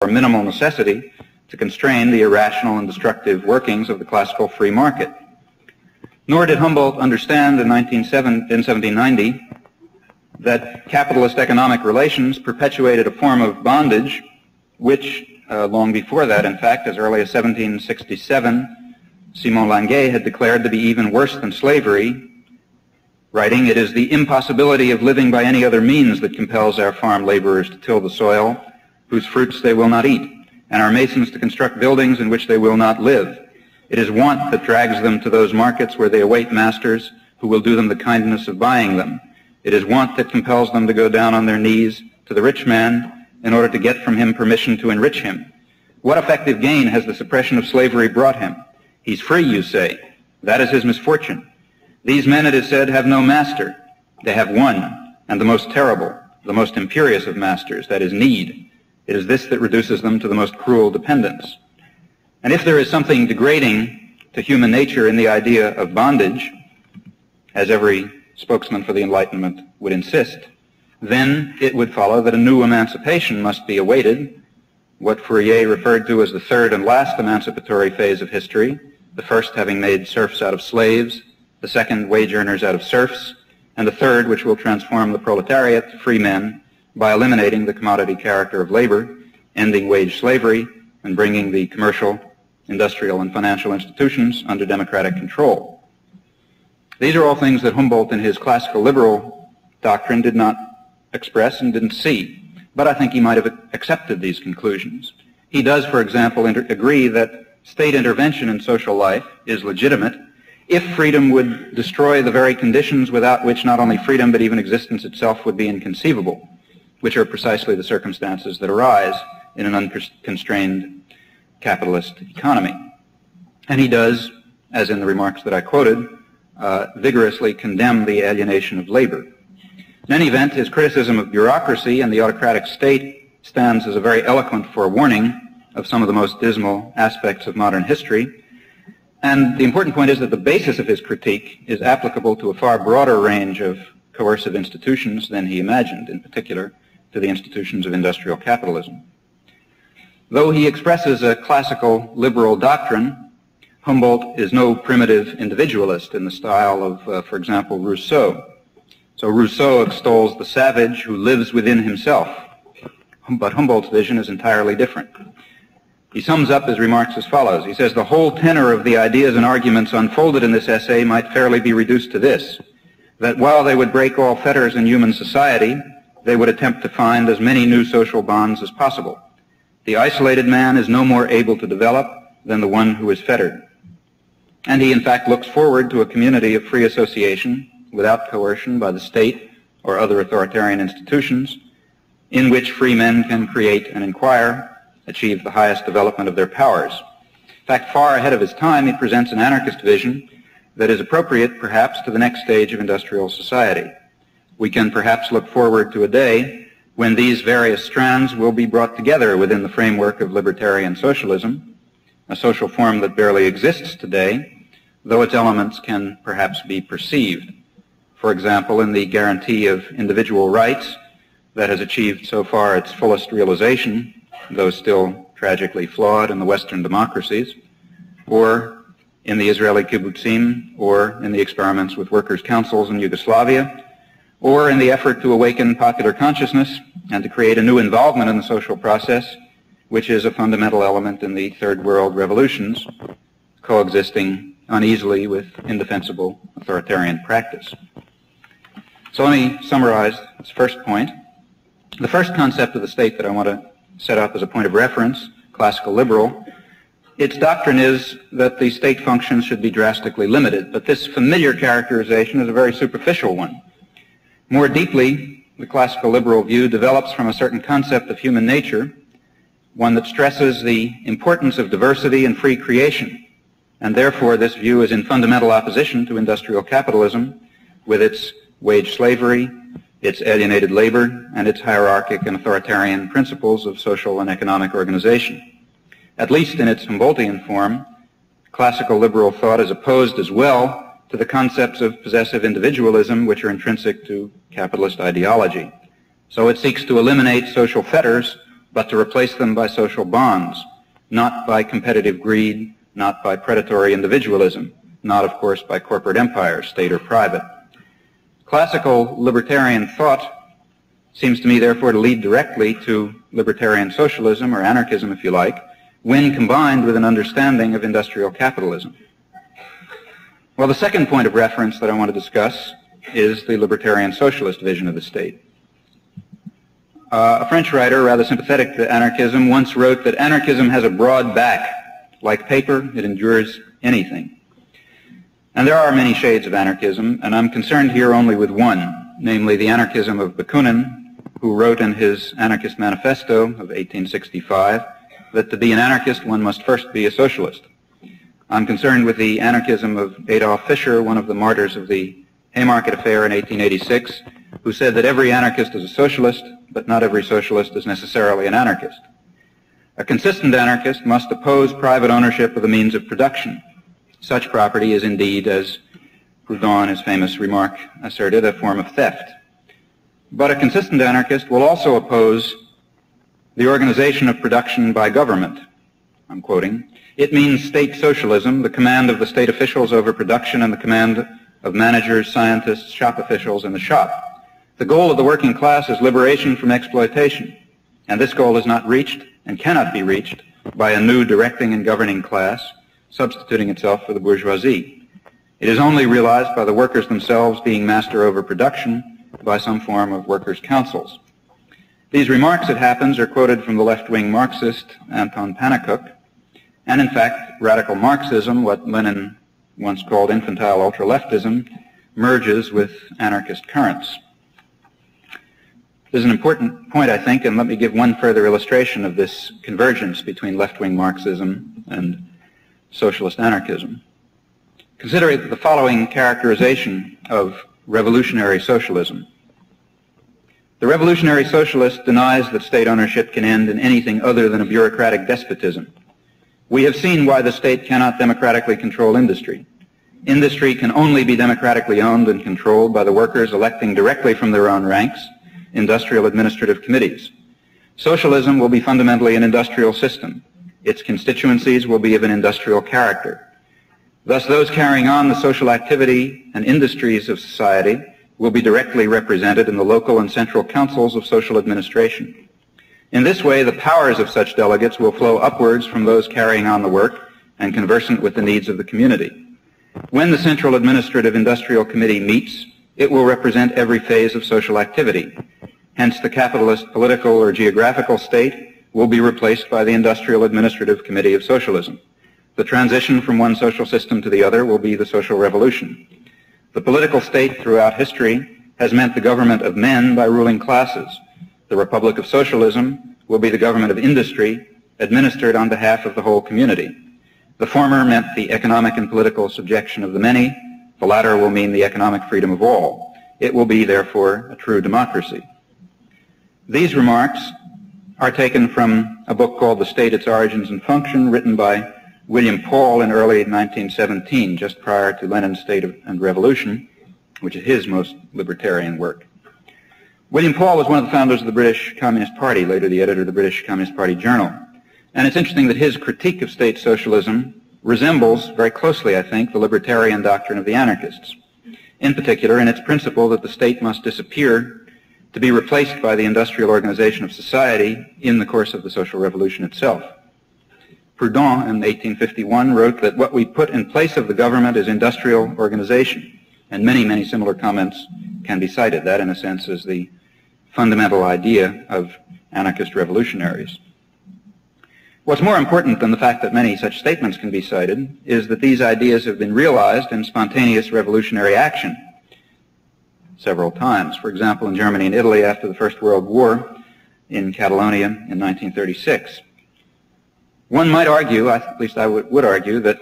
or minimal necessity to constrain the irrational and destructive workings of the classical free market. Nor did Humboldt understand in 1790 that capitalist economic relations perpetuated a form of bondage which, long before that, in fact, as early as 1767, Simon Languet had declared to be even worse than slavery, writing, "It is the impossibility of living by any other means that compels our farm laborers to till the soil, whose fruits they will not eat, and our masons to construct buildings in which they will not live. It is want that drags them to those markets where they await masters who will do them the kindness of buying them. It is want that compels them to go down on their knees to the rich man in order to get from him permission to enrich him. What effective gain has the suppression of slavery brought him? He's free, you say. That is his misfortune. These men, it is said, have no master. They have one, and the most terrible, the most imperious of masters, that is need. It is this that reduces them to the most cruel dependence." And if there is something degrading to human nature in the idea of bondage, as every spokesman for the Enlightenment would insist, then it would follow that a new emancipation must be awaited, what Fourier referred to as the third and last emancipatory phase of history, the first having made serfs out of slaves, the second wage earners out of serfs, and the third which will transform the proletariat to free men by eliminating the commodity character of labor, ending wage slavery, and bringing the commercial, industrial, and financial institutions under democratic control. These are all things that Humboldt in his classical liberal doctrine did not express and didn't see, but I think he might have accepted these conclusions. He does, for example, agree that state intervention in social life is legitimate if freedom would destroy the very conditions without which not only freedom but even existence itself would be inconceivable, which are precisely the circumstances that arise in an unconstrained capitalist economy. And he does, as in the remarks that I quoted, vigorously condemn the alienation of labor. In any event, his criticism of bureaucracy and the autocratic state stands as a very eloquent forewarning of some of the most dismal aspects of modern history. And the important point is that the basis of his critique is applicable to a far broader range of coercive institutions than he imagined, in particular to the institutions of industrial capitalism. Though he expresses a classical liberal doctrine, Humboldt is no primitive individualist in the style of, for example, Rousseau. So Rousseau extols the savage who lives within himself, but Humboldt's vision is entirely different. He sums up his remarks as follows. He says, "The whole tenor of the ideas and arguments unfolded in this essay might fairly be reduced to this, that while they would break all fetters in human society, they would attempt to find as many new social bonds as possible. The isolated man is no more able to develop than the one who is fettered." And he, in fact, looks forward to a community of free association without coercion by the state or other authoritarian institutions, in which free men can create and inquire, achieve the highest development of their powers. In fact, far ahead of his time, he presents an anarchist vision that is appropriate, perhaps, to the next stage of industrial society. We can perhaps look forward to a day when these various strands will be brought together within the framework of libertarian socialism, a social form that barely exists today, though its elements can perhaps be perceived. For example, in the guarantee of individual rights that has achieved so far its fullest realization, though still tragically flawed in the Western democracies, or in the Israeli kibbutzim, or in the experiments with workers' councils in Yugoslavia, or in the effort to awaken popular consciousness and to create a new involvement in the social process, which is a fundamental element in the Third World revolutions, coexisting uneasily with indefensible authoritarian practice. So let me summarize this first point. The first concept of the state that I want to set up as a point of reference, classical liberal, its doctrine is that the state functions should be drastically limited, but this familiar characterization is a very superficial one. More deeply, the classical liberal view develops from a certain concept of human nature, one that stresses the importance of diversity and free creation, and therefore this view is in fundamental opposition to industrial capitalism with its wage slavery, its alienated labor, and its hierarchic and authoritarian principles of social and economic organization. At least in its Humboldtian form, classical liberal thought is opposed as well to the concepts of possessive individualism which are intrinsic to capitalist ideology. So it seeks to eliminate social fetters but to replace them by social bonds, not by competitive greed, not by predatory individualism, not, of course, by corporate empire, state or private. Classical libertarian thought seems to me, therefore, to lead directly to libertarian socialism, or anarchism, if you like, when combined with an understanding of industrial capitalism. Well, the second point of reference that I want to discuss is the libertarian socialist vision of the state. A French writer, rather sympathetic to anarchism, once wrote that anarchism has a broad back. Like paper, it endures anything. And there are many shades of anarchism, and I'm concerned here only with one, namely the anarchism of Bakunin, who wrote in his Anarchist Manifesto of 1865 that to be an anarchist one must first be a socialist. I'm concerned with the anarchism of Adolf Fischer, one of the martyrs of the Haymarket Affair in 1886, who said that every anarchist is a socialist, but not every socialist is necessarily an anarchist. A consistent anarchist must oppose private ownership of the means of production. Such property is indeed, as Proudhon in his famous remark asserted, a form of theft. But a consistent anarchist will also oppose the organization of production by government. I'm quoting. It means state socialism, the command of the state officials over production and the command of managers, scientists, shop officials in the shop. The goal of the working class is liberation from exploitation, and this goal is not reached and cannot be reached by a new directing and governing class substituting itself for the bourgeoisie. It is only realized by the workers themselves being master over production by some form of workers' councils. These remarks, it happens, are quoted from the left-wing Marxist Anton Pannekoek, and in fact, radical Marxism, what Lenin once called infantile ultra-leftism, merges with anarchist currents. This is an important point, I think, and let me give one further illustration of this convergence between left-wing Marxism and socialist anarchism. Consider the following characterization of revolutionary socialism. The revolutionary socialist denies that state ownership can end in anything other than a bureaucratic despotism. We have seen why the state cannot democratically control industry. Industry can only be democratically owned and controlled by the workers electing directly from their own ranks industrial administrative committees. Socialism will be fundamentally an industrial system. Its constituencies will be of an industrial character. Thus, those carrying on the social activity and industries of society will be directly represented in the local and central councils of social administration. In this way, the powers of such delegates will flow upwards from those carrying on the work and conversant with the needs of the community. When the Central Administrative Industrial Committee meets, it will represent every phase of social activity. Hence, the capitalist political or geographical state will be replaced by the Industrial Administrative Committee of Socialism. The transition from one social system to the other will be the social revolution. The political state throughout history has meant the government of men by ruling classes. The Republic of Socialism will be the government of industry administered on behalf of the whole community. The former meant the economic and political subjection of the many. The latter will mean the economic freedom of all. It will be, therefore, a true democracy. These remarks are taken from a book called The State, Its Origins and Function, written by William Paul in early 1917, just prior to Lenin's State and Revolution, which is his most libertarian work. William Paul was one of the founders of the British Communist Party, later the editor of the British Communist Party Journal. And it's interesting that his critique of state socialism resembles very closely, I think, the libertarian doctrine of the anarchists, in particular in its principle that the state must disappear to be replaced by the industrial organization of society in the course of the social revolution itself. Proudhon in 1851 wrote that what we put in place of the government is industrial organization, and many, many similar comments can be cited. That, in a sense, is the fundamental idea of anarchist revolutionaries. What's more important than the fact that many such statements can be cited is that these ideas have been realized in spontaneous revolutionary action several times. For example, in Germany and Italy after the First World War, in Catalonia in 1936. One might argue, at least I would argue, that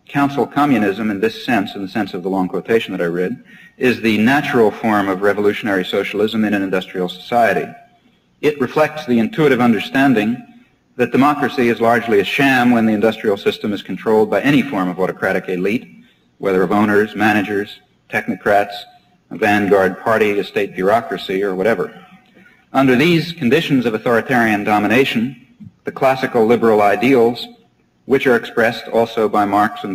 council communism in this sense, in the sense of the long quotation that I read, is the natural form of revolutionary socialism in an industrial society. It reflects the intuitive understanding that democracy is largely a sham when the industrial system is controlled by any form of autocratic elite, whether of owners, managers, technocrats, a vanguard party, a state bureaucracy, or whatever. Under these conditions of authoritarian domination, the classical liberal ideals, which are expressed also by Marx and